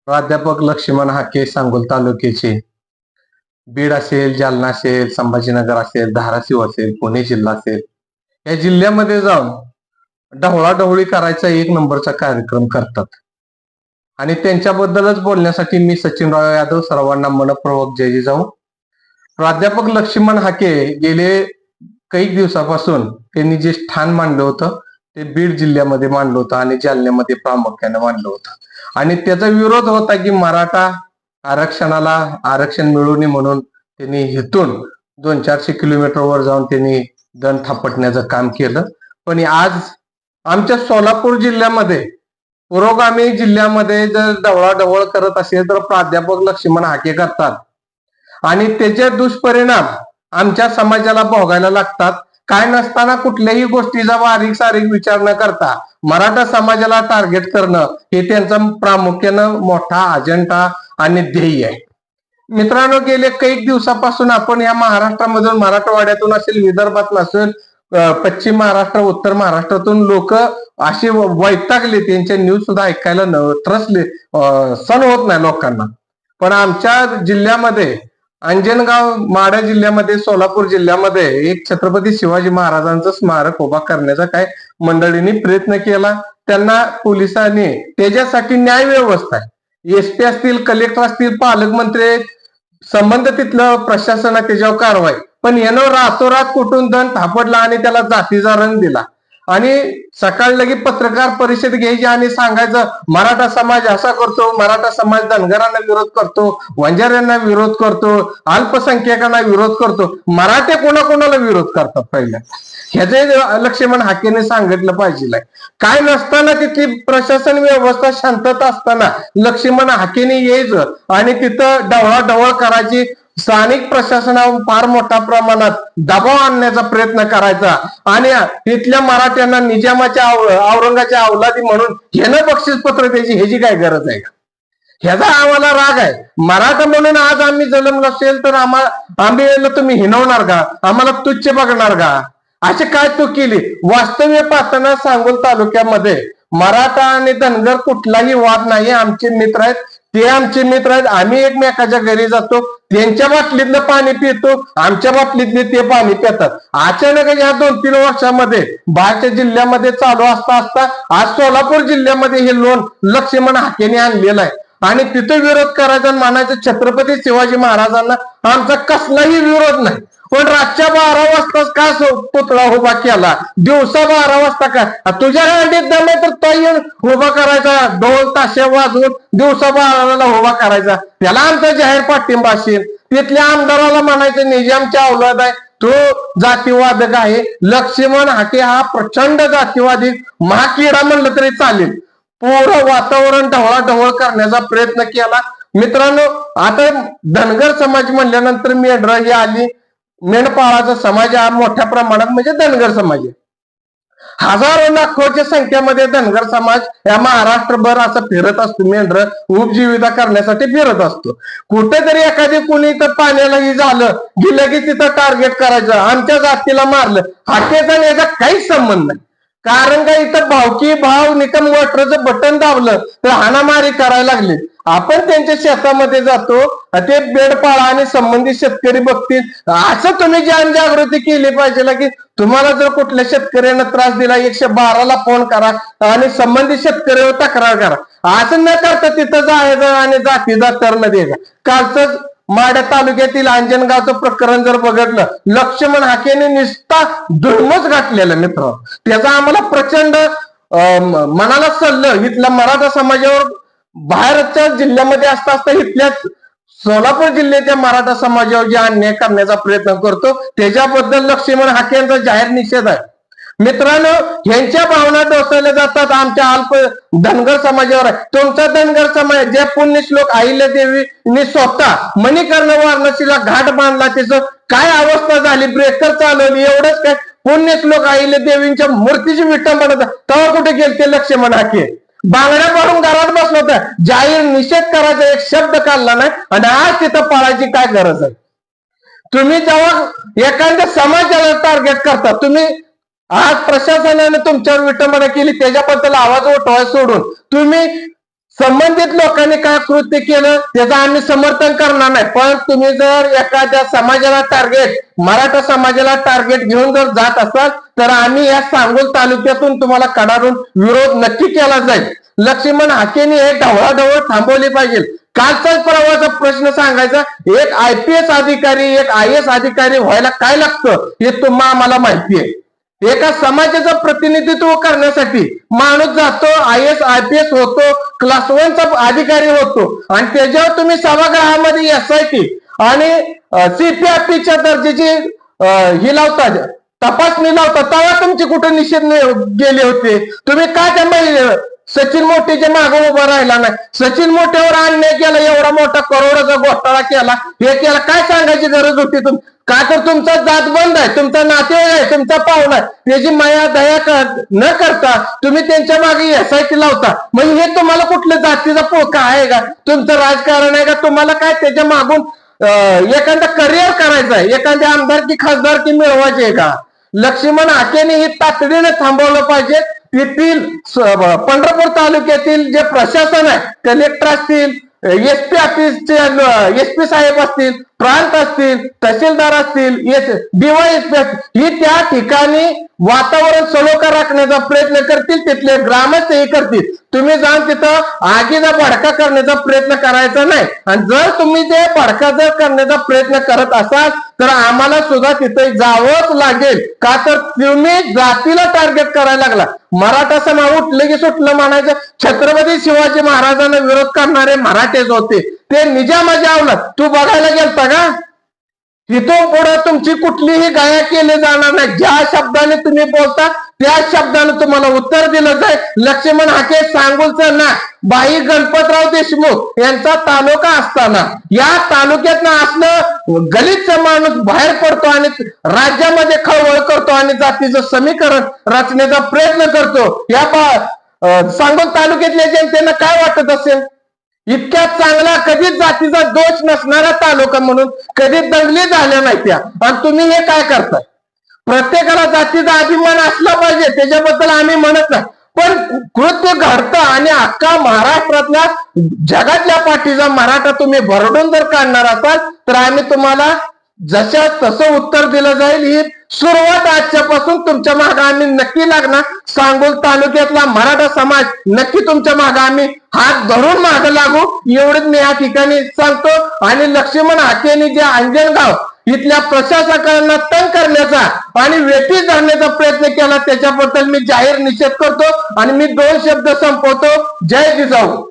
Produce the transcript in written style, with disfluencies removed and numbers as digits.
प्राध्यापक लक्ष्मण हाके सांगोल तालुक्याचे बीड असेल, जालना असेल, संभाजीनगर असेल, धाराशिव असेल, पुणे जिल्हा असेल, या जिल्ह्यामध्ये जाऊन ढवळाढवळी करायचा एक नंबरचा कार्यक्रम करतात. आणि त्यांच्याबद्दलच बोलण्यासाठी मी सचिनराव यादव सर्वांना मनपूर्वक जय जिजाऊ. प्राध्यापक लक्ष्मण हाके गेले काही दिवसापासून त्यांनी जे स्थान मांडलं होतं ते बीड जिल्ह्यामध्ये मांडलं होतं आणि जालन्यामध्ये प्रामुख्याने मांडलं होतं. आणि त्याचा विरोध होता की मराठा आरक्षणाला आरक्षण मिळू नये म्हणून त्यांनी इथून 200-400 किलोमीटरवर जाऊन त्यांनी दण थापटण्याचं काम केलं. पण आज आमच्या सोलापूर जिल्ह्यामध्ये पुरोगामी जिल्ह्यामध्ये जर ढवळाढवळ करत असेल तर प्राध्यापक लक्ष्मण हाके करतात आणि त्याचे दुष्परिणाम आमच्या समाजाला भोगायला लागतात. काय नसताना कुठल्याही गोष्टीचा बारीक सारीक विचार न करता मराठा समाजाला टार्गेट करणं हे त्यांचा प्रामुख्यानं मोठा अजेंडा आणि ध्येय आहे. मित्रांनो, गेले काही दिवसापासून आपण या महाराष्ट्रामधून मराठवाड्यातून असेल, विदर्भात असेल, पश्चिम महाराष्ट्र, उत्तर महाराष्ट्रातून लोक असे वैतागले, त्यांच्या न्यूज सुद्धा ऐकायला त्रसले, सण होत नाही लोकांना. पण आमच्या जिल्ह्यामध्ये अंजनगाव माढा जिल्ह्यामध्ये सोलापूर जिल्ह्यामध्ये एक छत्रपती शिवाजी महाराजांचं स्मारक उभा करण्याचा काय मंडळींनी प्रयत्न केला. त्यांना पोलिसांनी त्याच्यासाठी न्याय व्यवस्था आहे, एसपी असतील, कलेक्टर असतील, पालकमंत्री, संबंध तिथलं प्रशासन त्याच्यावर कारवाई. पण यानं रातोरात कुठून दण थापडला आणि त्याला जातीचा रंग दिला. आणि सकाळ लगी पत्रकार परिषद घ्यायची आणि सांगायचं मराठा समाज असा करतो, मराठा समाज धनगरांना विरोध करतो, वंजाऱ्यांना विरोध करतो, अल्पसंख्याकांना विरोध करतो. मराठे कोणाकोणाला विरोध करतात पहिल्या ह्याचे लक्ष्मण हाकेने सांगितलं पाहिजे. काय नसताना तिथली प्रशासन व्यवस्था शांतता असताना लक्ष्मण हाकेने यायचं आणि तिथं ढवळाढवळ करायची. स्थानिक प्रशासनावर फार मोठ्या प्रमाणात दबाव आणण्याचा प्रयत्न करायचा आणि तिथल्या मराठ्यांना निजामाच्या औरंगाच्या अवलादी म्हणून ह्यानं बक्षीस पत्र द्यायची ह्याची काय गरज आहे का? ह्याचा आम्हाला राग आहे. मराठा म्हणून आज आम्ही जन्मलो असेल तर आम्ही तुम्ही हिनवणार का? आम्हाला तुच्छ बघणार का? असे काय तू केली? वास्तव्य पाहताना सांगोल तालुक्यामध्ये मराठा आणि धनगर कुठलाही वाद नाही. आमचे मित्र आहेत, ते आमचे मित्र आहेत. आम्ही एकमेकाच्या घरी जातो, त्यांच्या बाटलीतलं पाणी पितो, आमच्या बाटलीतले ते पाणी पितात. अचानक या 2-3 वर्षामध्ये बाहेरच्या जिल्ह्यामध्ये चालू असता आज सोलापूर जिल्ह्यामध्ये हे लोन लक्ष्मण हाकेने आणलेलं आहे. आणि तिथे विरोध करायचा आणि म्हणायचं छत्रपती शिवाजी महाराजांना आमचा कसलाही विरोध नाही. पण रातच्या 12 वाजता का पुतळा उभा केला? दिवसा 12 वाजता का? तुझ्या हंडीत दम आहे तर तो येऊन उभा करायचा, ढोल ताशे वाजवून दिवसा 12ला उभा करायचा. त्याला आमचा जाहीर पाठिंबा असेल. तिथल्या आमदाराला म्हणायचं निजामच्या अवलाद आहे, तो जातीवादक आहे. लक्ष्मण हाके हा प्रचंड जातीवादी महाकिडा म्हणलं तरी चालेल. पूर्ण वातावरण ढवळाढवळ करण्याचा प्रयत्न केला. मित्रांनो, आता धनगर समाज म्हणल्यानंतर मेंढरा ही आली. मेंढपाळाचा समाज हा मोठ्या प्रमाणात म्हणजे धनगर समाज आहे. हजारो लाखोच्या संख्येमध्ये धनगर समाज या महाराष्ट्रभर असं फिरत असतो. मेंढर उपजीविका करण्यासाठी फिरत असतो. कुठेतरी एखादी कुणी तर पाण्यालाही झालं गेलं की तिथं टार्गेट करायचं, आमच्या जातीला मारलं. हाकेचा याचा काहीच संबंध नाही. कारण का इथं भावकी भाव निकम वॉटरचं बटन दाबलं तर हाणामारी करायला लागली. आपण त्यांच्या शेतामध्ये जातो, ते बेडपाळा आणि संबंधित शेतकरी बघतील. असं तुम्ही जनजागृती केली पाहिजे की तुम्हाला जर कुठल्या शेतकऱ्यानं त्रास दिला 112ला फोन करा आणि संबंधित शेतकऱ्यावर तक्रार करा. असं न करता तिथं जायचं आणि जातीचा टर्न द्यायचा. कालच माढा तालुक्यातील अंजनगावचं प्रकरण जर बघितलं, लक्ष्मण हाकेने निस्ता दुर्मच घातलेलं मित्र. त्याचा आम्हाला प्रचंड मनाला सल्लं. इथल्या मराठा समाजावर बाहेरच्या जिल्ह्यामध्ये असता असता इथल्या सोलापूर जिल्ह्याच्या मराठा समाजावर जे अन्याय करण्याचा प्रयत्न करतो त्याच्याबद्दल लक्ष्मण हाके यांचा जाहीर निषेध आहे. मित्रांनो, ह्यांच्या भावना डोसवल्या जातात आमच्या अल्प धनगर समाजावर आहे. तुमचा धनगर समाज जे पुण्यश्लोक अहिल्यादेवीने स्वतः मणिकर्ण वाराणसीला घाट बांधला, त्याचं काय अवस्था झाली, ब्रेकर चालवली, एवढंच काय पुण्यश्लोक अहिल्यादेवींच्या मूर्तीची विटंबना तेव्हा कुठे गेले ते लक्ष्मण हाके? बांगड्या पाडून घरात बसलो होता, जाहीर निषेध करायचा एक शब्द काढला नाही. आणि आज तिथं पाळायची काय गरज आहे? तुम्ही जेव्हा एखाद्या समाजाला टार्गेट करता, तुम्ही आज प्रशासनाने तुमच्यावर विटंबना केली त्याच्याबद्दल आवाज उठवायला सोडून तुम्ही संबंधित लोकांनी काय कृत्य केलं त्याचं आम्ही समर्थन करणार नाही, पण तुम्ही जर एखाद्या समाजाला टार्गेट, मराठा समाजाला टार्गेट घेऊन जर जात असाल तर आम्ही या सांगोल तालुक्यातून तुम्हाला कडाडून विरोध नक्की केला जाईल. लक्ष्मण हाकेने हे ढवळाढवळ थांबवली पाहिजे. कालचाच परवाचा प्रश्न सांगायचा, एक IPS अधिकारी, एक IAS अधिकारी व्हायला काय लागतं हे तुम्हाला आम्हाला माहिती आहे. एका समाजाचं प्रतिनिधित्व करण्यासाठी माणूस जातो, IAS IPS होतो, क्लास 1 चा अधिकारी होतो आणि त्याच्यावर तुम्ही सभागृहामध्ये SIT आणि CPRTच्या दर्जाची ही लावता, तपासणी लावता. तेव्हा तुमचे कुठे निषेध गेले होते? तुम्ही काय त्या सचिन मोठेच्या मागे उभा राहिला नाही? सचिन मोठेवर अन्याय केला, एवढा मोठा करोडाचा घोटाळा केला, हे केला, काय सांगायची गरज होती? का तर तुमचा जात बंद आहे, तुमचा नातेवाईक आहे, तुमचा पाहुणा आहे, त्याची माया दया न करता तुम्ही त्यांच्या मागे SIT लावता. म्हणजे हे तुम्हाला कुठल्या जातीचा पोका आहे का? तुमचं राजकारण आहे का? तुम्हाला काय त्याच्या मागून एखादा करिअर करायचं आहे, एखादी आमदारकी खासदारकी मिळवायची आहे का? लक्ष्मण हाकेने हे तातडीने थांबवलं पाहिजे. तेथील पंढरपूर तालुक्यातील जे प्रशासन आहे, कलेक्टर असतील, SP ऑफिसचे SP साहेब असतील, प्रांत असतील, तहसीलदार असतील, DYSP ही त्या ठिकाणी वातावरण सलोखा राखण्याचा प्रयत्न करतील, तिथले ग्रामस्थही करतील. तुम्ही जाऊन तिथं आगीचा भडका करण्याचा प्रयत्न करायचा नाही. आणि जर तुम्ही ते भडका जर करण्याचा प्रयत्न करत असाल तर आम्हाला सुद्धा तिथे जावंच लागेल. का तर तुम्ही जातीला टार्गेट करायला लागला. मराठा समाज उठलं की सुटलं म्हणायचं. छत्रपती शिवाजी महाराजांना विरोध करणारे मराठेच होते, ते निजामाच्या अवलाद. तू बघायला गेलता का? इथून पुढे तुमची कुठलीही गाया केली जाणार नाही. ज्या शब्दाने तुम्ही बोलता त्या शब्दाने तुम्हाला उत्तर दिलं जाईल. लक्ष्मण हाके सांगोलचं ना बाई गणपतराव देशमुख यांचा तालुका असताना या तालुक्यात असलं गलिच्छ माणूस बाहेर पडतो आणि राज्यामध्ये खळवळ करतो आणि जातीचं समीकरण रचण्याचा प्रयत्न करतो. या सांगोल तालुक्यातल्या जनतेला काय वाटत असेल? इतक्या चांगला कधीच जातीचा दोष नसणारा तालुका म्हणून कधी दंगली झाल्या नाही त्या, आणि तुम्ही हे काय करताय? प्रत्येकाला जातीचा अभिमान असला पाहिजे, त्याच्याबद्दल आम्ही म्हणत नाही, पण कृत्य घडतं आणि अख्खा महाराष्ट्रातल्या जगातल्या पाठीचा मराठा तुम्ही भरडून जर काढणार असाल तर आम्ही तुम्हाला जशा तसं उत्तर दिलं जाईल. ही सुरुवात आजच्यापासून तुमच्या मागे आम्ही नक्की लागणार. सांगोल तालुक्यातला मराठा समाज नक्की तुमच्या मागे आम्ही हात धरून मागे लागू, एवढंच मी या ठिकाणी सांगतो. आणि लक्ष्मण हाकेने जे अंजनगाव इथल्या प्रशासकांना तंग करण्याचा आणि वेठी धरण्याचा प्रयत्न केला त्याच्याबद्दल मी जाहीर निषेध करतो आणि मी 2 शब्द संपवतो. जय जिजाऊ.